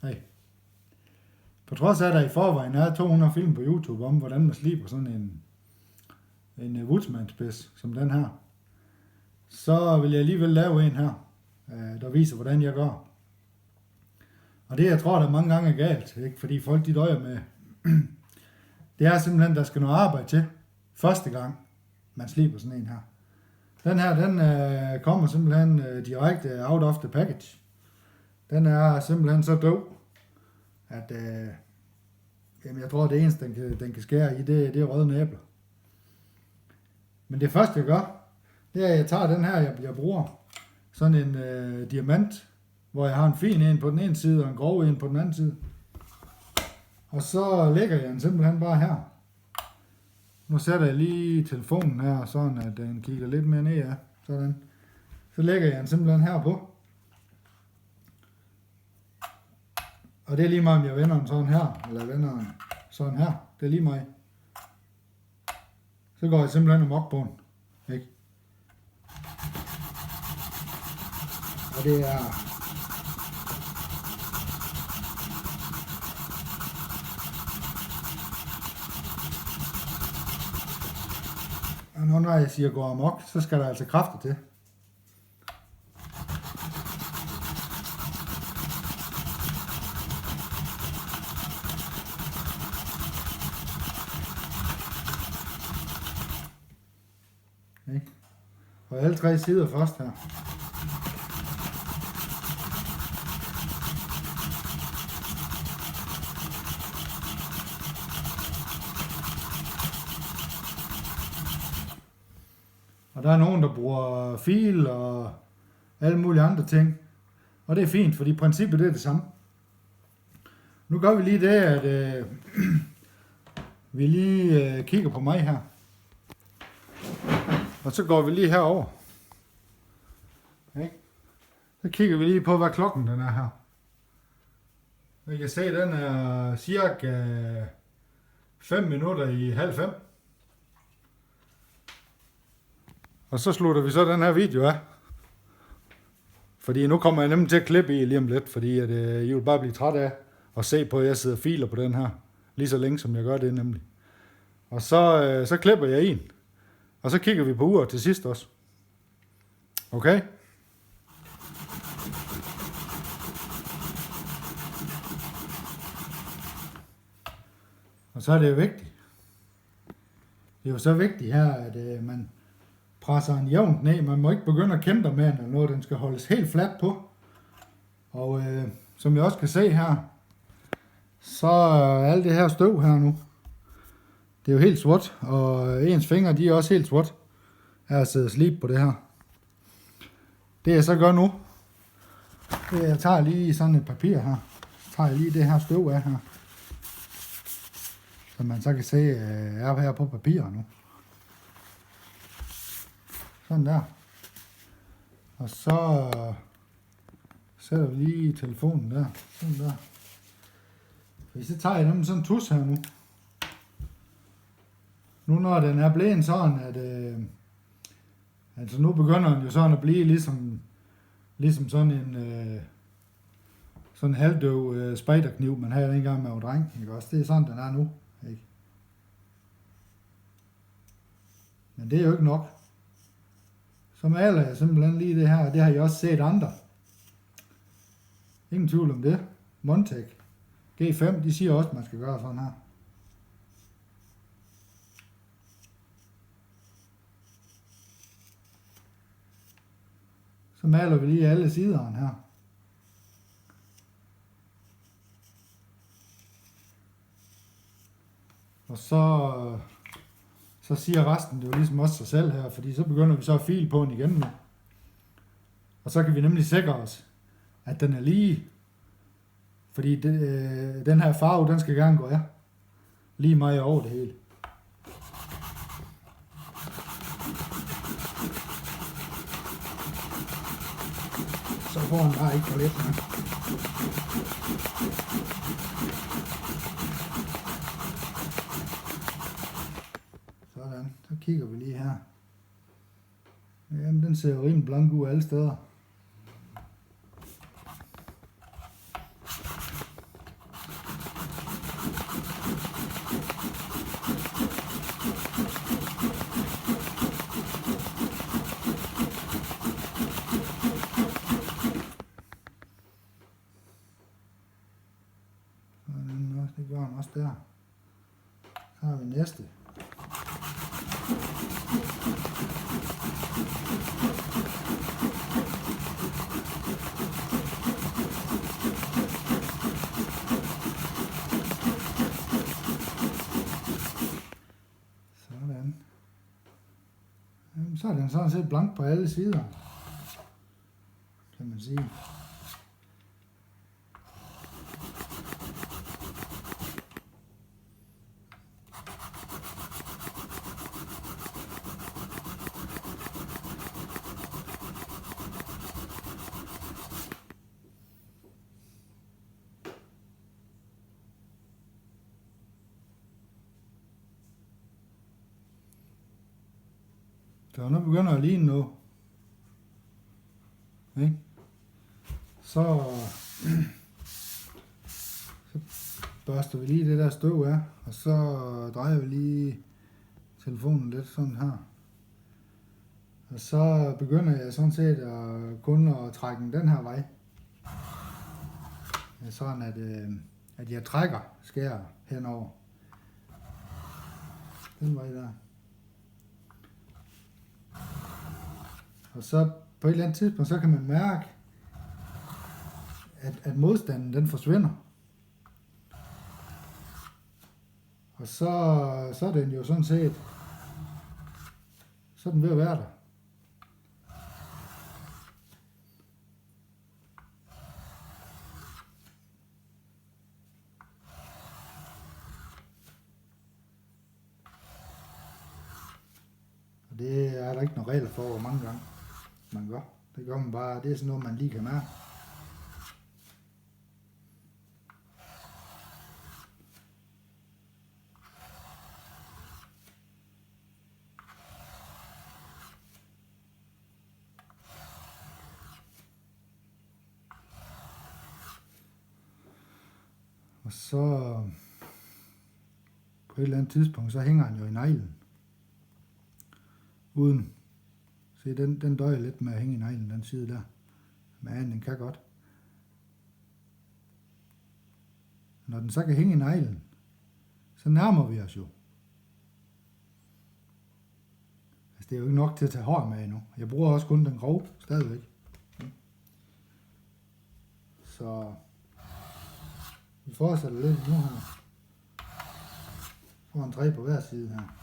Hey. På trods af, at der i forvejen er 200 film på YouTube om, hvordan man sliber sådan en Woodsman-spids som den her, så vil jeg alligevel lave en her, der viser, hvordan jeg gør. Og det, jeg tror, der mange gange er galt, ikke? Fordi folk de døjer med, det er simpelthen, der skal noget arbejde til, første gang, man sliber sådan en her. Den her, den kommer simpelthen direkte out of the package. Den er simpelthen så døv, at jamen jeg tror, det eneste, den kan skære i, det er røde æbler. Men det første, jeg gør, det er, at jeg tager den her, jeg bruger sådan en diamant, hvor jeg har en fin en på den ene side, og en grov en på den anden side. Og så lægger jeg den simpelthen bare her. Nu sætter jeg lige telefonen her, sådan at den kigger lidt mere ned af. Sådan. Så lægger jeg den simpelthen her på. Og det er lige meget, om jeg vender den sådan her, eller jeg vender den sådan her. Det er lige meget. Så går jeg simpelthen amok på den. Ikke? Og det er... Og når jeg siger gå amok, så skal der altså kræfter til. Og alle tre sider først her. Og der er nogen, der bruger fil og alle mulige andre ting. Og det er fint, fordi princippet det er det samme. Nu gør vi lige det, at vi lige kigger på mig her. Og så går vi lige herover. Okay. Så kigger vi lige på, hvad klokken den er her. Vi kan se, at den er cirka 5 minutter i halv 5. Og så slutter vi så den her video af. Fordi nu kommer jeg nemlig til at klippe i lige om lidt, fordi at, I vil bare blive træt af at se på, at jeg sidder og filer på den her. Lige så længe som jeg gør det nemlig. Og så klipper jeg en. Og så kigger vi på uret til sidst også. Okay? Og så er det jo vigtigt. Det er jo så vigtigt her, at man presser den jævnt ned. Man må ikke begynde at kæmpe med den, eller noget. Den skal holdes helt fladt på. Og som jeg også kan se her, så er alt det her støv her nu. Det er jo helt sort, og ens fingre de er også helt sort af at sidde og slibe på det her. Det jeg så gør nu, det er, at jeg tager lige sådan et papir her. Så tager jeg lige det her støv af her. Så man så kan se, er her på papiret nu. Sådan der. Og så sætter vi lige telefonen der. Sådan der. Så tager jeg nemlig sådan en tus her nu. Nu når den er blevet sådan, at altså nu begynder den jo sådan at blive ligesom sådan en sådan en halvdøv spejderkniv, man havde dengang med dreng, ikke også? Det er sådan, den er nu, ikke? Men det er jo ikke nok. Så maler jeg simpelthen lige det her, det har jeg også set andre. Ingen tvivl om det. Montec G5, de siger også, at man skal gøre sådan her. Så maler vi lige alle siderne her. Og så siger resten det jo ligesom også sig selv her, fordi så begynder vi så at file på den igen nu. Og så kan vi nemlig sikre os, at den er lige. Fordi den her farve, den skal gerne gå af. Lige meget over det hele. Så får den bare ikke for lidt. Sådan, så kigger vi lige her. Jamen, den ser jo rimelig blank ud alle steder. Det gør han også der. Så har vi næste. Sådan. Så er den sådan set blank på alle sider, kan man sige. Så nu begynder at ligne nu. Ikke? Så børster vi lige det der støv af, og så drejer vi lige telefonen lidt sådan her. Og så begynder jeg sådan set kun at trække den her vej. Sådan at jeg trækker skærer henover. Den vej der. Og så på et eller andet tidspunkt, så kan man mærke, at modstanden den forsvinder. Og så er den jo sådan set, så er den ved at være der. Og det er der ikke nogen regler for, hvor mange gange man gør. Det gør man bare, det er sådan noget, man lige kan mærke. Og så på et eller andet tidspunkt, så hænger han jo i neglen. Uden. Se, den døjer lidt med at hænge i neglen, den side der. Men den kan godt. Når den så kan hænge i neglen, så nærmer vi os jo. Altså, det er jo ikke nok til at tage hår med endnu. Jeg bruger også kun den grove, stadigvæk. Så vi fortsætter lidt nu her. Får en 3 på hver side her.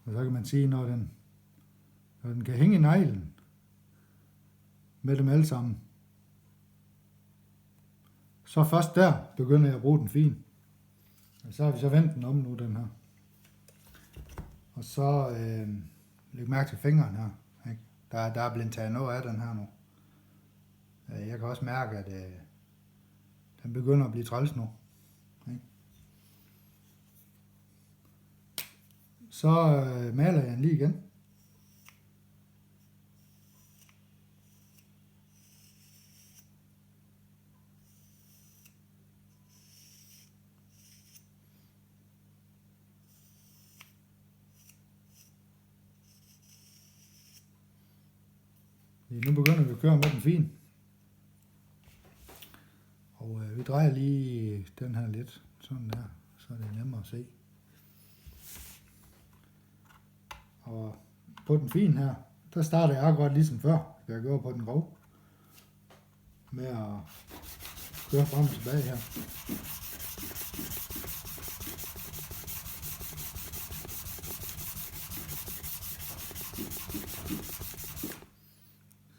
Og så kan man sige, når den kan hænge i neglen med dem alle sammen, så først der begynder jeg at bruge den fin. Og så har vi så vendt den om nu, den her. Og så læg mærke til fingeren her. Ikke? Der er blevet taget noget af den her nu. Jeg kan også mærke, at den begynder at blive træls nu. Ikke? Så maler jeg den lige igen. Nu begynder vi at køre med den fin. Og vi drejer lige den her lidt, sådan der, så er det nemmere at se. Og på den fine her, der starter jeg akkurat ligesom før, jeg gør på den grov. Med at køre frem og tilbage her.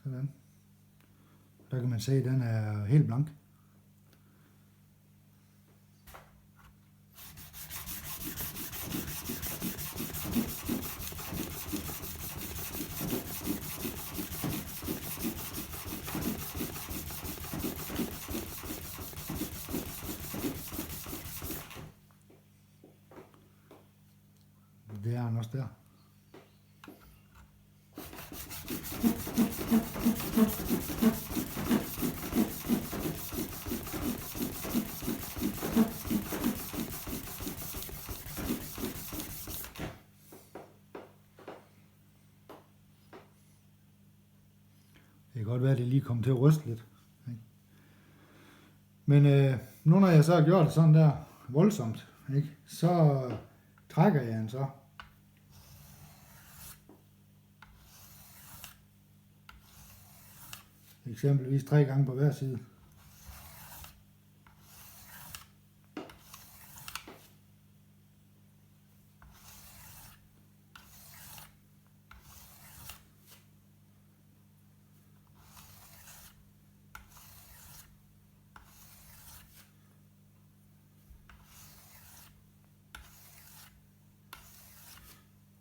Sådan. Der kan man se, at den er helt blank. Det er han også der. Det kan godt være, at det lige kommer til at ryste lidt. Men nu når jeg så har gjort det sådan der voldsomt, ikke, så trækker jeg den så. Eksempelvis 3 gange på hver side.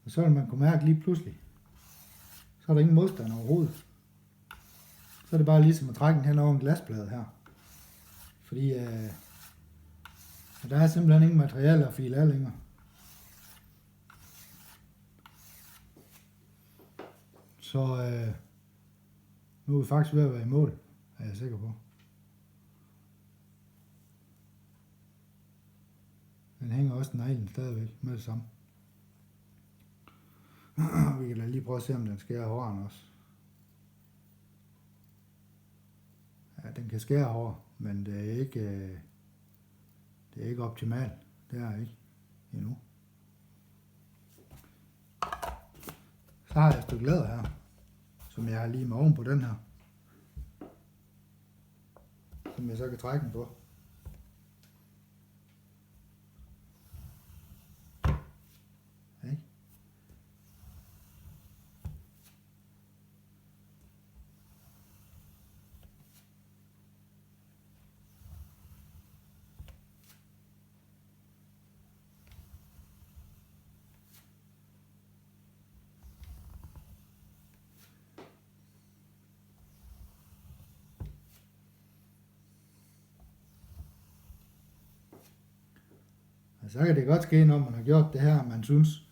Og så vil man kunne mærke lige pludselig, så er der ingen modstand overhovedet. Så er det bare ligesom at trække den hen over en glasplade her. Fordi der er simpelthen ingen materiale at file af længere. Så nu er vi faktisk ved at være i mål, er jeg sikker på. Den hænger også neglen stadigvæk med det samme. Vi kan da lige prøve at se, om den skærer hårene også. Ja, den kan skære hår, men det er ikke optimalt. Det er ikke endnu. Så har jeg et stykke læder her, som jeg har lige med oven på den her. Som jeg så kan trække den på. Ikke? Så kan det godt ske, når man har gjort det her, man synes,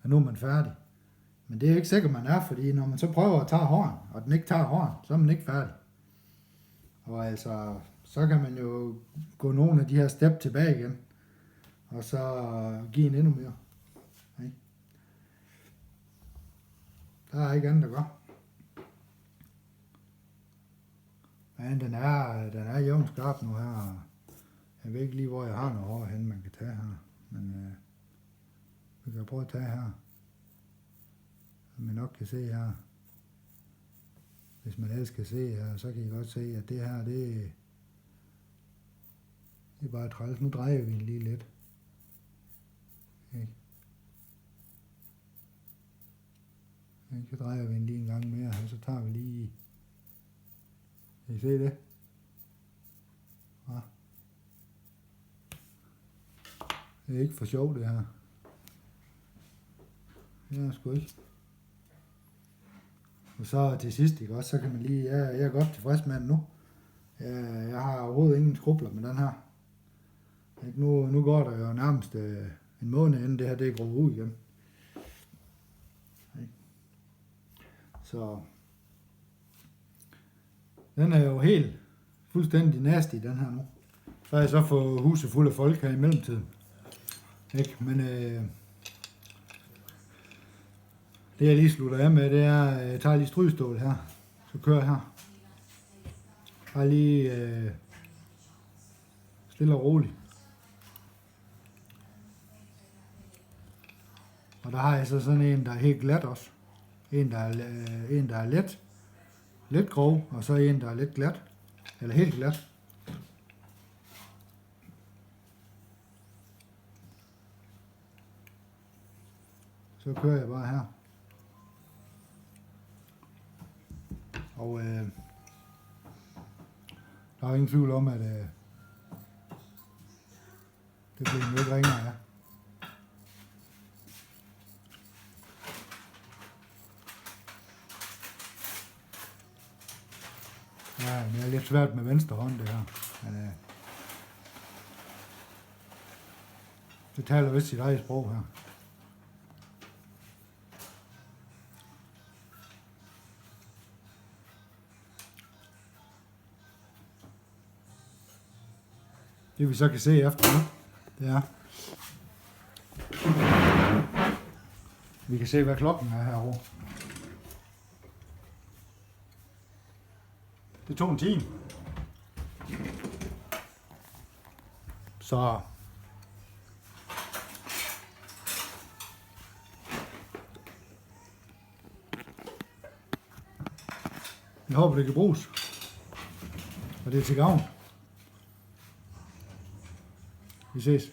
at nu er man færdig. Men det er ikke sikkert, man er, fordi når man så prøver at tage hården, og den ikke tager hården, så er man ikke færdig. Og altså, så kan man jo gå nogle af de her step tilbage igen, og så give en endnu mere. Ikke? Der er ikke andet at gøre. Men den er jævnt skarp nu her. Jeg ved ikke lige, hvor jeg har noget hår hen, man kan tage her. Men vi kan prøve at tage her. Som man nok kan se her. Hvis man ellers kan se her, så kan I godt se, at det her, det er bare træls. Nu drejer vi den lige lidt. Ikke? Så drejer vi den lige en gang mere, og så tager vi lige... Kan I se det? Ja. Det er ikke for sjovt, det her. Det er sgu ikke. Og så til sidst, ikke også, så kan man lige... Jeg er godt tilfreds med den nu. Jeg har overhovedet ingen skrubler med den her. Nu går der jo nærmest en måned, inden det her det er groet ud igen. Så... Den er jo helt fuldstændig nasty, den her nu. Så har jeg så fået huset fuld af folk her i mellemtiden. Ikke? Men det jeg lige slutter af med, det er, jeg tager lige strygestål her. Så kører jeg her. Bare lige stille og roligt. Og der har jeg så sådan en, der er helt glat også. En, der er let grov, og så en, der er lidt glat. Eller helt glat. Så kører jeg bare her. Og Der er ingen tvivl om, at det bliver en ikke ringere, ja. Ja, det er lidt svært med venstre hånd, det her. Men det taler vist sit eget sprog her. Det vi så kan se efter nu, det er, vi kan se hvad klokken er herovre. Det tog en time. Så jeg håber det kan bruges. Og det er til gavn. Vi ses.